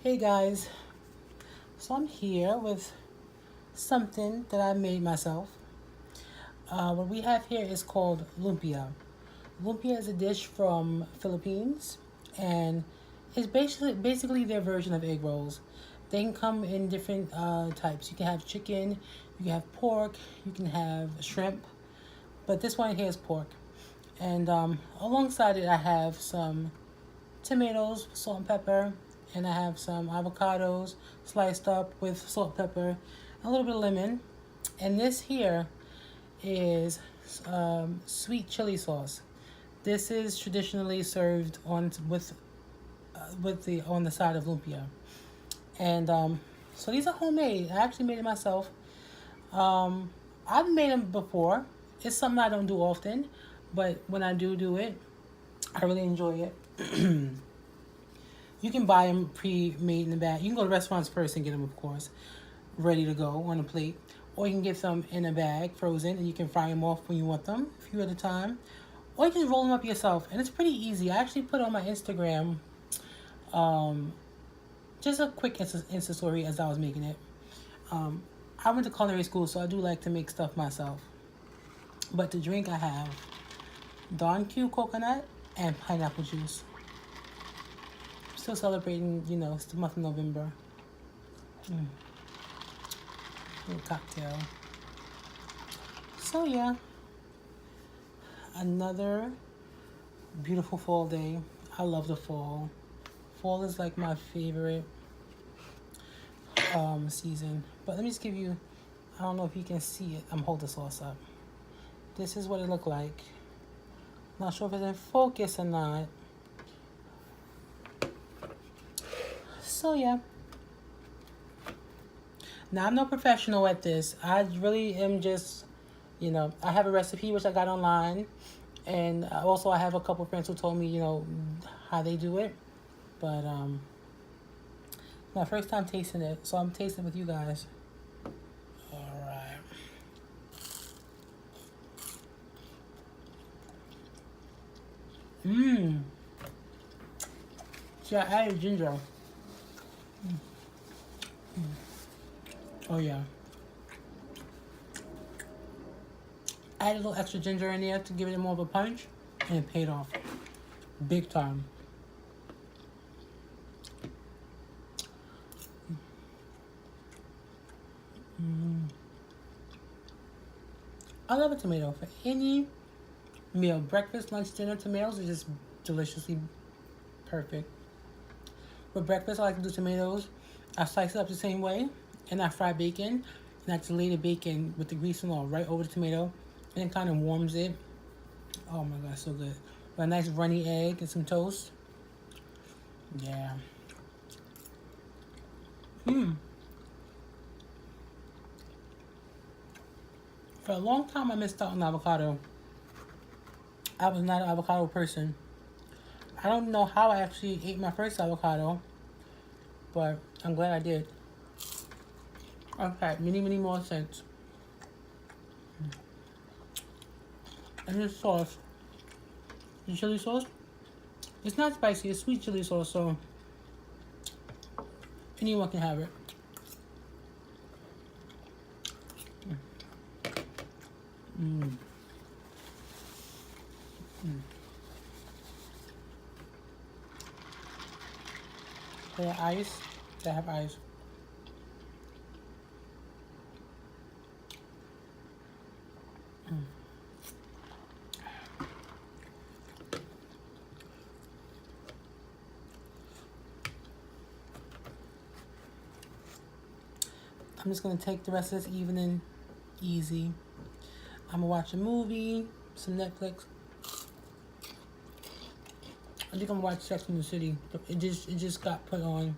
Hey guys, so I'm here with something that I made myself. What we have here is called lumpia. Lumpia is a dish from Philippines, and it's basically their version of egg rolls. They can come in different types. You can have chicken, you can have pork, you can have shrimp, but this one here is pork. And alongside it, I have some tomatoes, salt and pepper, and I have some avocados sliced up with salt, pepper, a little bit of lemon. And this here is sweet chili sauce. This is traditionally served with the on the side of lumpia. And so these are homemade. I actually made it myself. Um, I've made them before. It's something I don't do often, but when I do it, I really enjoy it. You can buy them pre-made in the bag. You can go to restaurants first and get them, of course, ready to go on a plate. Or you can get them in a bag, frozen, and you can fry them off when you want them, a few at a time. Or you can roll them up yourself, and it's pretty easy. I actually put on my Instagram um, just a quick Insta story as I was making it. I went to culinary school, so I do like to make stuff myself. But to drink, I have Don Q coconut and pineapple juice. Still celebrating, it's the month of November. Little cocktail. So yeah, another beautiful fall day. I love the fall. Fall is like my favorite season. But let me just give you, I don't know if you can see it. I'm holding the sauce up. This is what it looked like. Not sure if it's in focus or not. So yeah. Now I'm no professional at this. I really am just, I have a recipe which I got online, and also I have a couple friends who told me, how they do it. But my first time tasting it, so I'm tasting with you guys. All right. Mmm. See, I added ginger. Oh yeah. I added a little extra ginger in there to give it more of a punch, and it paid off. Big time. I love a tomato for any meal. Breakfast, lunch, dinner, tomatoes are just deliciously perfect. For breakfast, I like to do tomatoes. I slice it up the same way, and I fry bacon, and I just lay the bacon with the grease and all right over the tomato, and it kind of warms it. Oh my god, so good. With a nice runny egg and some toast. Yeah. For a long time, I missed out on avocado. I was not an avocado person. I don't know how I actually ate my first avocado, but I'm glad I did. I've had many more since. And this sauce, the chili sauce, it's not spicy, it's sweet chili sauce, so anyone can have it. They have ice. They have ice. I'm just gonna take the rest of this evening easy. I'm gonna watch a movie, some Netflix. I think I'm gonna watch Sex and the City. It just got put on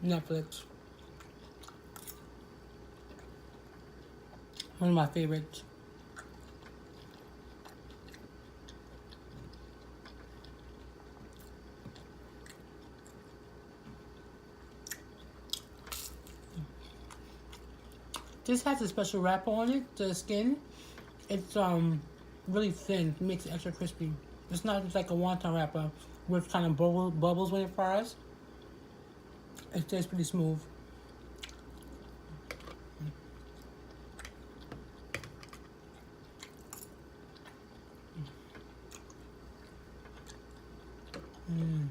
Netflix. One of my favorites. This has a special wrapper on it, the skin. It's really thin, it makes it extra crispy. It's not just like a wonton wrapper with kind of bubbles when it fries. It tastes pretty smooth. Mm.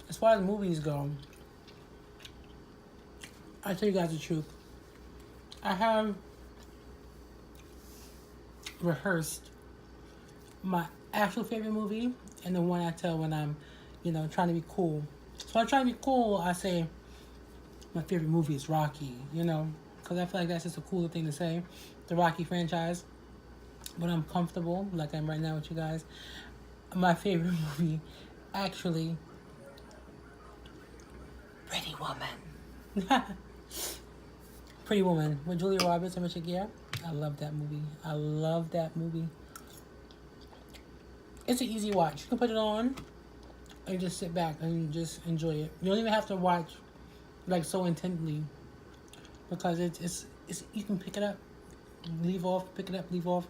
As far as movies go, I tell you guys the truth. I have rehearsed my actual favorite movie and the one I tell when I'm, trying to be cool. So I'm trying to be cool. I say my favorite movie is Rocky. Because I feel like that's just a cooler thing to say, the Rocky franchise. But I'm comfortable, like I'm right now with you guys. My favorite movie, actually, Pretty Woman. Pretty Woman with Julia Roberts and Richard Gere. I love that movie. I love that movie. It's an easy watch. You can put it on and just sit back and just enjoy it. You don't even have to watch like so intently because it's you can pick it up, leave off, pick it up, leave off.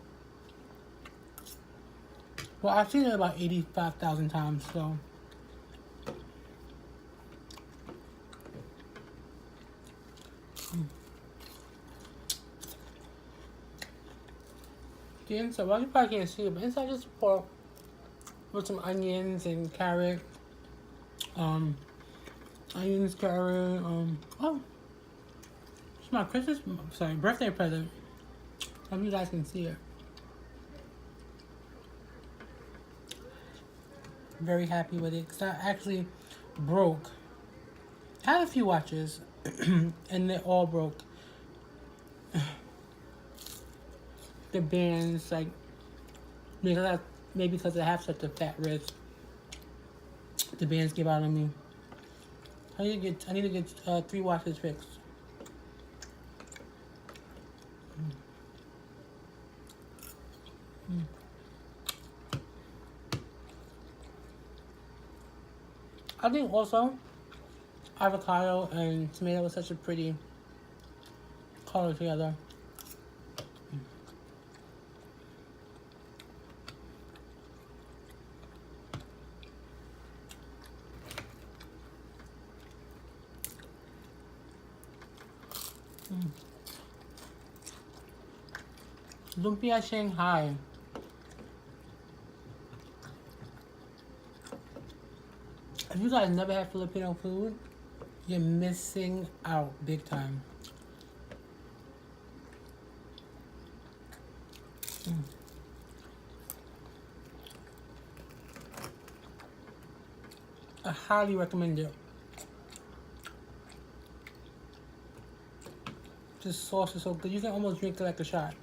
Well, I've seen it about 85,000 times, so. The inside, well, you probably can't see it, but inside just pork with some onions and carrot. Onions, carrot. Oh, it's my Christmas, sorry, birthday present. Hope you guys can see it. Very happy with it because I actually broke. I had a few watches, and they all broke. The bands, like, maybe because I have such a fat wrist, the bands give out on me. I need to get 3 watches fixed. Mm. I think also avocado and tomato was such a pretty color together. Mm. Lumpia Shanghai. If you guys never had Filipino food, you're missing out big time. Mm. I highly recommend it. This sauce is so good. You can almost drink it like a shot.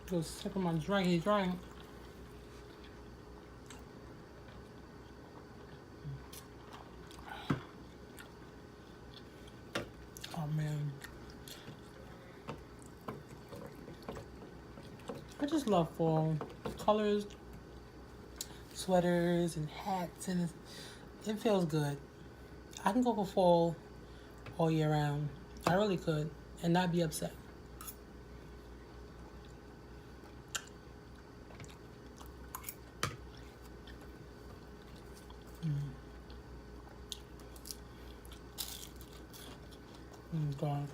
Just sip of my drink. He drank. Oh man. I just love fall. Colors, sweaters, and hats, and it feels good. I can go for fall all year round. I really could, and not be upset. God.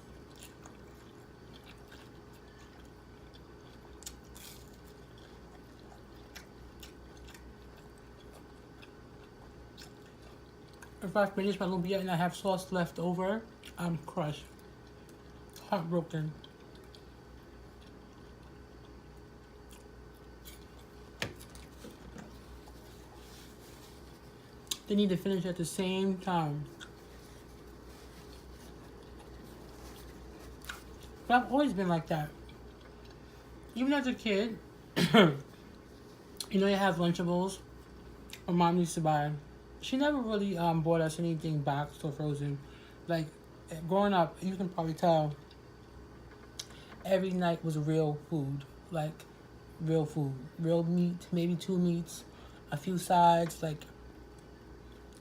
If I finish my lumpia and I have sauce left over, I'm crushed. Heartbroken. They need to finish at the same time. But I've always been like that. Even as a kid, you have Lunchables. My mom used to buy. She never really bought us anything boxed or frozen. Like, growing up, you can probably tell, every night was real food. Like, real food. Real meat, maybe 2 meats. a few sides. Like,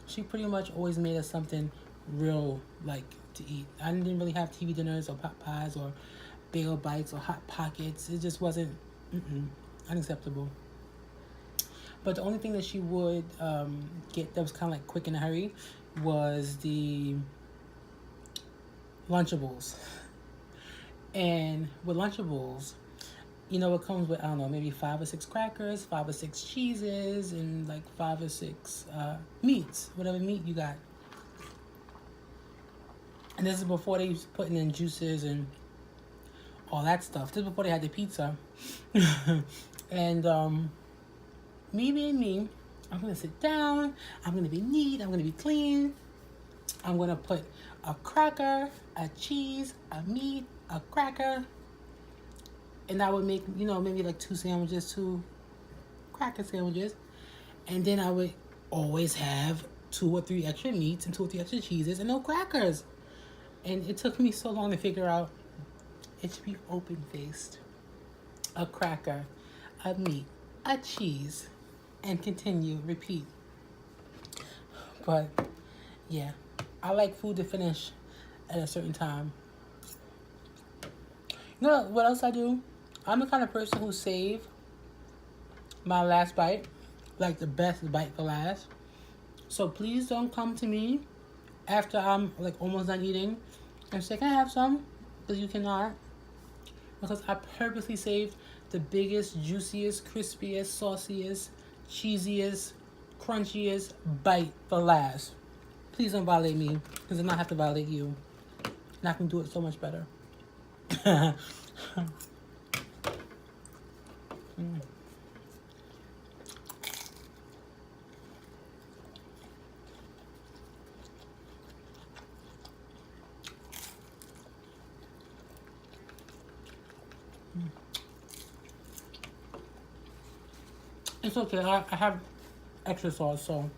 she pretty much always made us something real, like, to eat. I didn't really have TV dinners or pot pies or bagel bites or hot pockets. It just wasn't unacceptable. But the only thing that she would get that was kind of like quick in a hurry was the Lunchables. And with Lunchables, you know, it comes with, I don't know, maybe 5 or 6 crackers, 5 or 6 cheeses, and like 5 or 6 meats, whatever meat you got. And this is before they was putting in juices and all that stuff. This is before they had the pizza. And me being me, I'm going to sit down. I'm going to be neat. I'm going to be clean. I'm going to put a cracker, a cheese, a meat, a cracker. And I would make, you know, maybe like 2 sandwiches, 2 cracker sandwiches. And then I would always have 2 or 3 extra meats and 2 or 3 extra cheeses and no crackers. And it took me so long to figure out it should be open-faced. A cracker, a meat, a cheese, and continue, repeat. But, yeah, I like food to finish at a certain time. You know what else I do? I'm the kind of person who save my last bite, like the best bite for last. So please don't come to me after I'm like almost done eating and say, can I have some? Because you cannot. Because I purposely saved the biggest, juiciest, crispiest, sauciest, cheesiest, crunchiest bite for last. Please don't violate me, because then I have to violate you. And I can do it so much better. It's okay. I have extra sauce, so.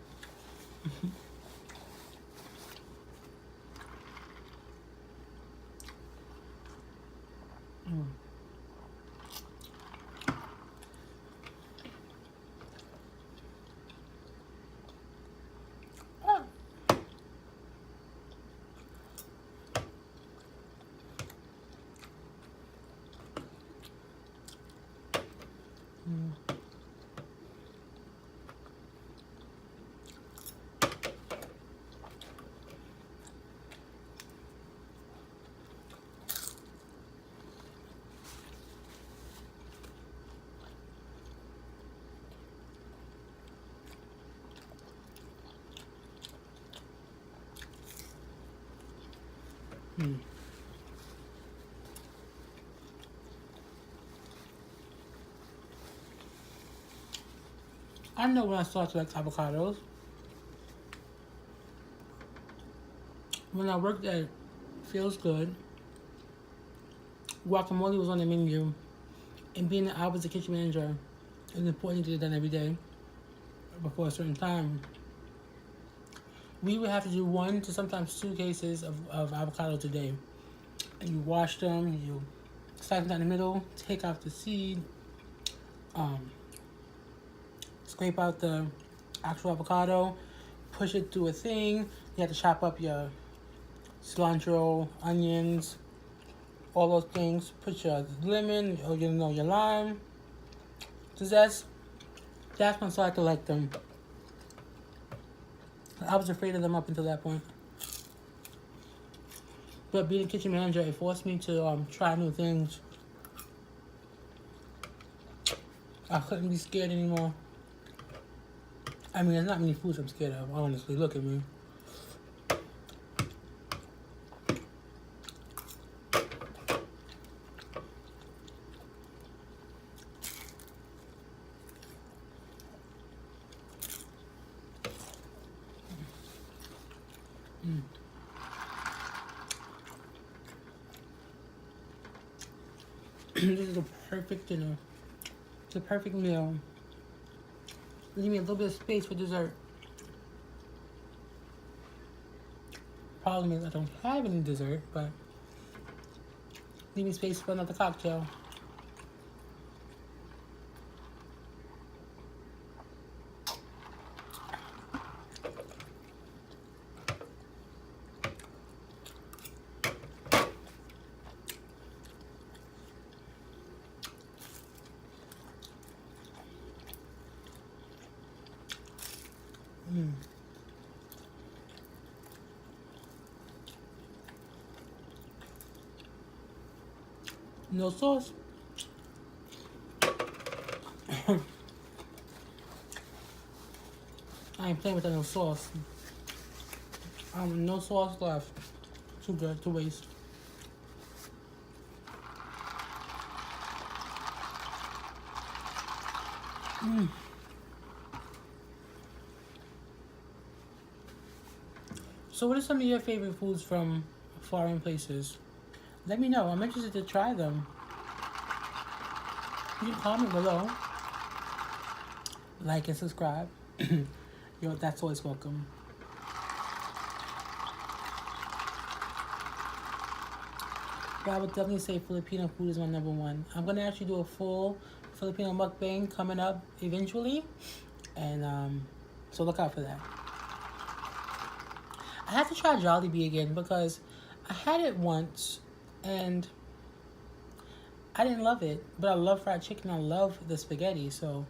I know when I start to like avocados. When I worked at Feels Good, guacamole was on the menu, and being that I was the kitchen manager, it was important to get it done every day before a certain time. We would have to do 1 to sometimes 2 cases of avocados a day. And you wash them, you slice them down the middle, take out the seed, scrape out the actual avocado, push it through a thing. You have to chop up your cilantro, onions, all those things. Put your lemon or your lime, zest. That's when I started to like them. I was afraid of them up until that point. But being a kitchen manager, it forced me to try new things. I couldn't be scared anymore. I mean, there's not many foods I'm scared of, honestly. Look at me. This is the perfect dinner. It's a perfect meal. Leave me a little bit of space for dessert. Problem is I don't have any dessert, but leave me space for another cocktail. No sauce. I ain't playing with that no sauce. No sauce left. Too good to waste. So what are some of your favorite foods from foreign places? Let me know. I'm interested to try them. You can comment below. Like and subscribe. That's always welcome. But I would definitely say Filipino food is my number one. I'm gonna actually do a full Filipino mukbang coming up eventually, and so look out for that. I have to try Jollibee again because I had it once and I didn't love it, but I love fried chicken. I love the spaghetti, so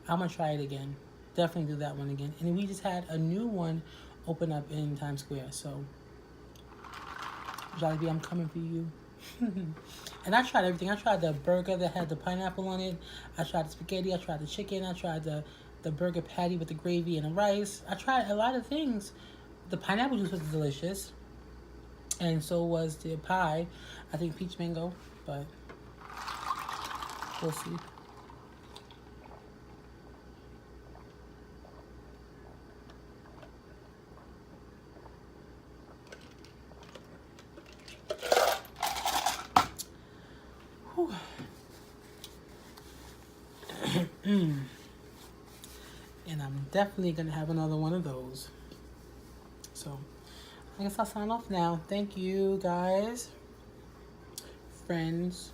I'm gonna try it again. Definitely do that one again. And we just had a new one open up in Times Square, so Jollibee, I'm coming for you. And I tried everything. I tried the burger that had the pineapple on it. I tried the spaghetti. I tried the chicken. I tried the burger patty with the gravy and the rice. I tried a lot of things. The pineapple juice was delicious, and so was the pie. I think peach mango, but we'll see. And I'm definitely gonna have another one of those. So I guess I'll sign off now. Thank you guys, friends,